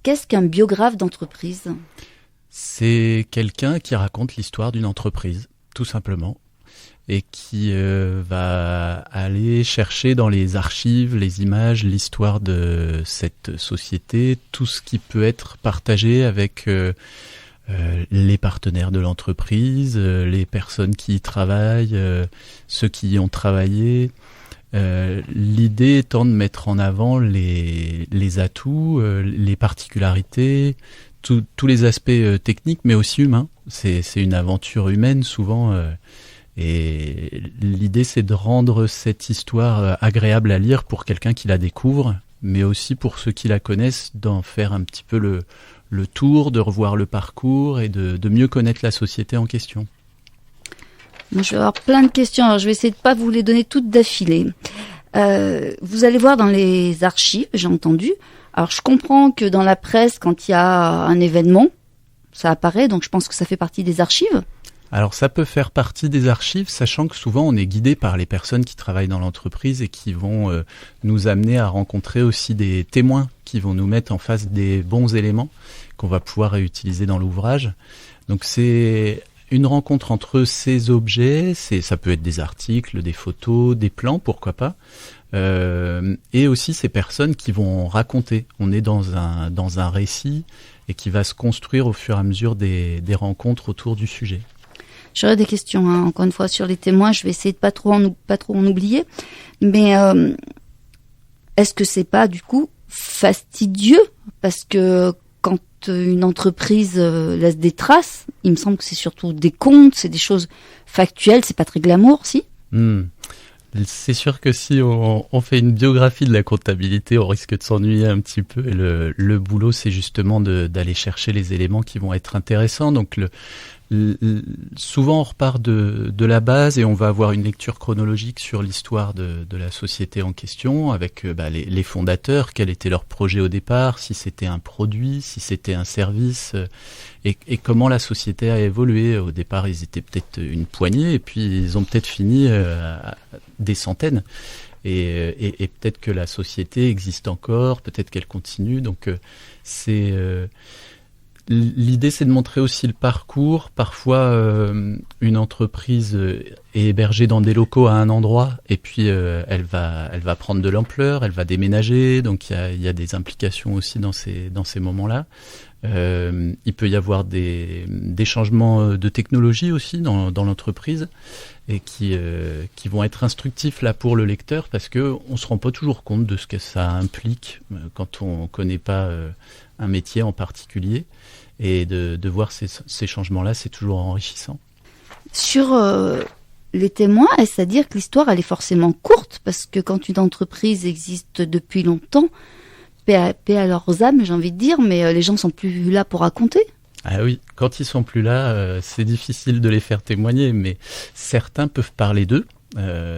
Qu'est-ce qu'un biographe d'entreprise ? C'est quelqu'un qui raconte l'histoire d'une entreprise, tout simplement, et qui va aller chercher dans les archives, les images, l'histoire de cette société, tout ce qui peut être partagé avec les partenaires de l'entreprise, les personnes qui y travaillent, ceux qui y ont travaillé. L'idée étant de mettre en avant les atouts, les particularités, tous les aspects techniques, mais aussi humains. C'est une aventure humaine souvent, et l'idée c'est de rendre cette histoire agréable à lire pour quelqu'un qui la découvre, mais aussi pour ceux qui la connaissent, d'en faire un petit peu le tour, de revoir le parcours et de mieux connaître la société en question. Moi, je vais avoir plein de questions, alors je vais essayer de pas vous les donner toutes d'affilée. Vous allez voir dans les archives, j'ai entendu. Alors je comprends que dans la presse, quand il y a un événement, ça apparaît, donc je pense que ça fait partie des archives. Alors ça peut faire partie des archives, sachant que souvent on est guidé par les personnes qui travaillent dans l'entreprise et qui vont nous amener à rencontrer aussi des témoins qui vont nous mettre en face des bons éléments qu'on va pouvoir réutiliser dans l'ouvrage. Donc c'est une rencontre entre ces objets, ça peut être des articles, des photos, des plans, pourquoi pas, et aussi ces personnes qui vont raconter. On est dans un récit et qui va se construire au fur et à mesure des rencontres autour du sujet. J'aurais des questions, encore une fois, sur les témoins. Je vais essayer de pas trop en oublier. Mais est-ce que c'est pas, du coup, fastidieux ? Parce que quand une entreprise laisse des traces, il me semble que c'est surtout des comptes, c'est des choses factuelles, c'est pas très glamour, si ? C'est sûr que si on fait une biographie de la comptabilité, on risque de s'ennuyer un petit peu. Et le boulot, c'est justement d'aller chercher les éléments qui vont être intéressants. Donc souvent on repart de la base et on va avoir une lecture chronologique sur l'histoire de la société en question, avec les fondateurs, quel était leur projet au départ, si c'était un produit, si c'était un service, et comment la société a évolué. Au départ ils étaient peut-être une poignée et puis ils ont peut-être fini des centaines, et peut-être que la société existe encore, peut-être qu'elle continue. Donc l'idée, c'est de montrer aussi le parcours. Parfois, une entreprise est hébergée dans des locaux à un endroit, et puis elle va prendre de l'ampleur, elle va déménager. Donc, il y a des implications aussi dans ces moments-là. Il peut y avoir des changements de technologie aussi dans l'entreprise, et qui vont être instructifs là pour le lecteur, parce que on se rend pas toujours compte de ce que ça implique quand on connaît pas un métier en particulier, et de voir ces changements-là, c'est toujours enrichissant. Sur les témoins, est-ce à dire que l'histoire, elle est forcément courte ? Parce que quand une entreprise existe depuis longtemps, paix à leurs âmes, j'ai envie de dire, mais les gens sont plus là pour raconter. Ah oui, quand ils sont plus là, c'est difficile de les faire témoigner, mais certains peuvent parler d'eux.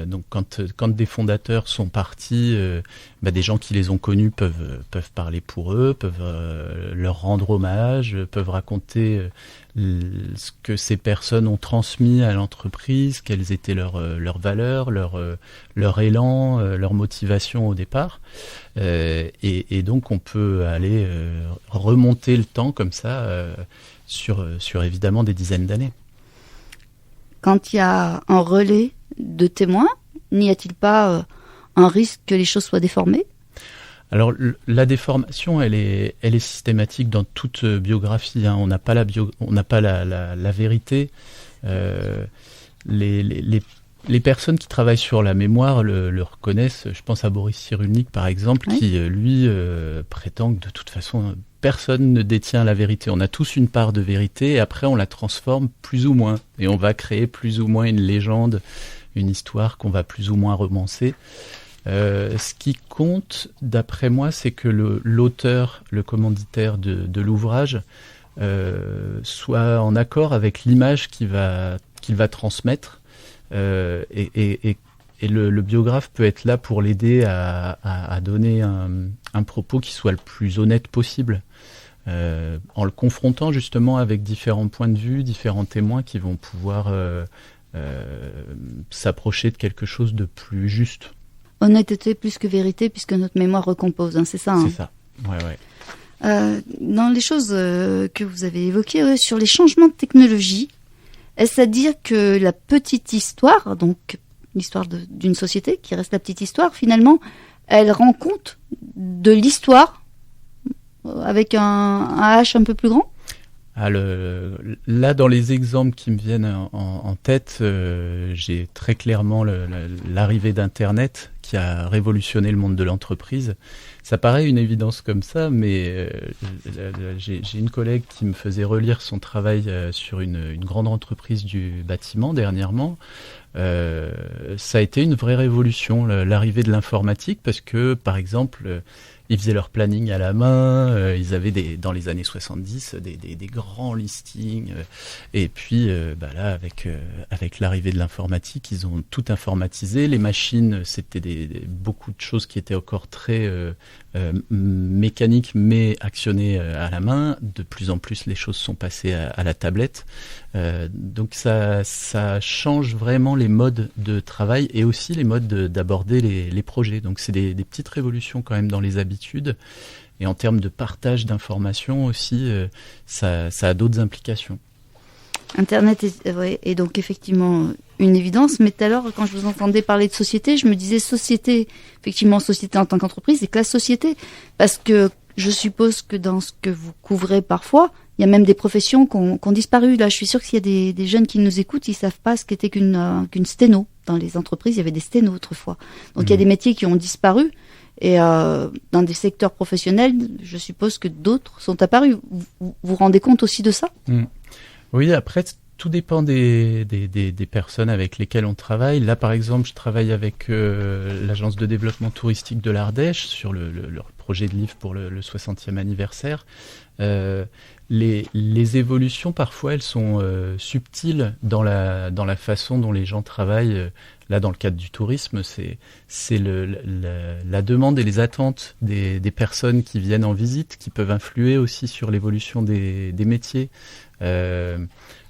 Donc quand des fondateurs sont partis, des gens qui les ont connus peuvent parler pour eux, peuvent leur rendre hommage, peuvent raconter ce que ces personnes ont transmis à l'entreprise, quelles étaient leurs valeurs, leur élan, leur motivation au départ. Et donc on peut aller remonter le temps comme ça sur évidemment des dizaines d'années. Quand il y a un relais de témoins, n'y a-t-il pas un risque que les choses soient déformées ? Alors la déformation, elle est systématique dans toute biographie. On n'a pas la vérité. Les personnes qui travaillent sur la mémoire le reconnaissent. Je pense à Boris Cyrulnik par exemple, oui, qui lui prétend que de toute façon personne ne détient la vérité. On a tous une part de vérité, et après on la transforme plus ou moins, et on va créer plus ou moins une légende, une histoire qu'on va plus ou moins romancer. Ce qui compte, d'après moi, c'est que l'auteur, le commanditaire de l'ouvrage, soit en accord avec l'image qu'il va transmettre, et le biographe peut être là pour l'aider à donner un propos qui soit le plus honnête possible, en le confrontant justement avec différents points de vue, différents témoins qui vont pouvoir s'approcher de quelque chose de plus juste. Honnêteté plus que vérité, puisque notre mémoire recompose, c'est ça. C'est ça, ouais. Dans les choses que vous avez évoquées sur les changements de technologie, est-ce à dire que la petite histoire, donc l'histoire d'une société qui reste la petite histoire, finalement, elle rend compte de l'histoire avec un H un peu plus grand? Là, dans les exemples qui me viennent en tête, j'ai très clairement l'arrivée d'Internet qui a révolutionné le monde de l'entreprise. Ça paraît une évidence comme ça, mais j'ai une collègue qui me faisait relire son travail sur une grande entreprise du bâtiment dernièrement. Ça a été une vraie révolution, l'arrivée de l'informatique, parce que, par exemple, ils faisaient leur planning à la main, ils avaient dans les années 70 des grands listings, et puis là, avec l'arrivée de l'informatique, ils ont tout informatisé. Les machines, c'était beaucoup de choses qui étaient encore très mécaniques, mais actionnées à la main. De plus en plus, les choses sont passées à la tablette. Donc ça change vraiment les modes de travail et aussi les modes d'aborder les projets. Donc c'est des petites révolutions quand même dans les habitudes. Et en termes de partage d'informations aussi, ça a d'autres implications. Internet est donc effectivement une évidence, mais tout à l'heure, quand je vous entendais parler de société, je me disais société en tant qu'entreprise, et classe société, parce que je suppose que dans ce que vous couvrez parfois, il y a même des professions qui ont disparu. Là, je suis sûre qu'il y a des jeunes qui nous écoutent, ils savent pas ce qu'était qu'une sténo. Dans les entreprises, il y avait des sténos autrefois. Donc il y a des métiers qui ont disparu, et dans des secteurs professionnels, je suppose que d'autres sont apparus. Vous vous rendez compte aussi de ça? Oui, après, tout dépend des personnes avec lesquelles on travaille. Là, par exemple, je travaille avec l'agence de développement touristique de l'Ardèche sur leur projet de livre pour le 60e anniversaire. Les évolutions, parfois, elles sont subtiles dans la façon dont les gens travaillent. Là, dans le cadre du tourisme, c'est la demande et les attentes des personnes qui viennent en visite qui peuvent influer aussi sur l'évolution des métiers.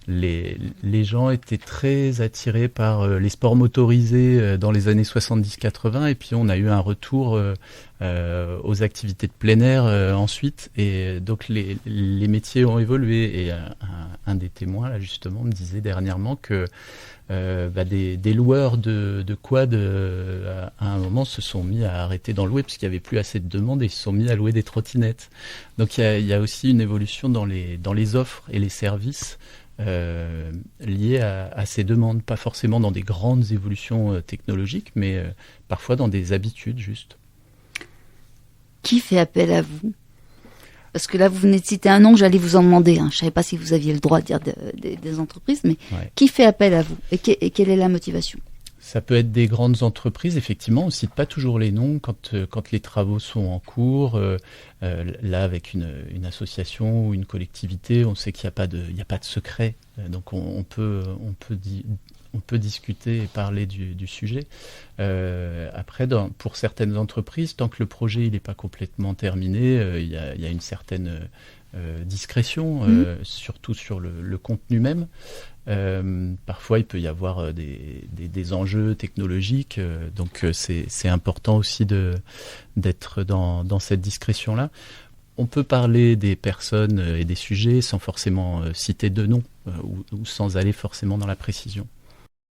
Les gens étaient très attirés par les sports motorisés dans les années 70-80, et puis on a eu un retour aux activités de plein air ensuite, et donc les métiers ont évolué. Et un des témoins là justement me disait dernièrement que des loueurs de quad à un moment se sont mis à arrêter d'en louer parce qu'il n'y avait plus assez de demandes, et ils se sont mis à louer des trottinettes. Donc il y a aussi une évolution dans les offres et les services liés à ces demandes, pas forcément dans des grandes évolutions technologiques, mais parfois dans des habitudes juste. Qui fait appel à vous? Parce que là, vous venez de citer un nom, j'allais vous en demander. Je ne savais pas si vous aviez le droit de dire des entreprises, mais ouais. Qui fait appel à vous et quelle est la motivation? Ça peut être des grandes entreprises, effectivement. On ne cite pas toujours les noms quand les travaux sont en cours. Là, avec une association ou une collectivité, on sait qu'il n'y a pas de secret. Donc on peut discuter et parler du sujet. Après, pour certaines entreprises, tant que le projet n'est pas complètement terminé, il y a une certaine discrétion, surtout sur le contenu même. Parfois, il peut y avoir des enjeux technologiques, donc c'est important aussi d'être dans cette discrétion-là. On peut parler des personnes et des sujets sans forcément citer de noms ou sans aller forcément dans la précision.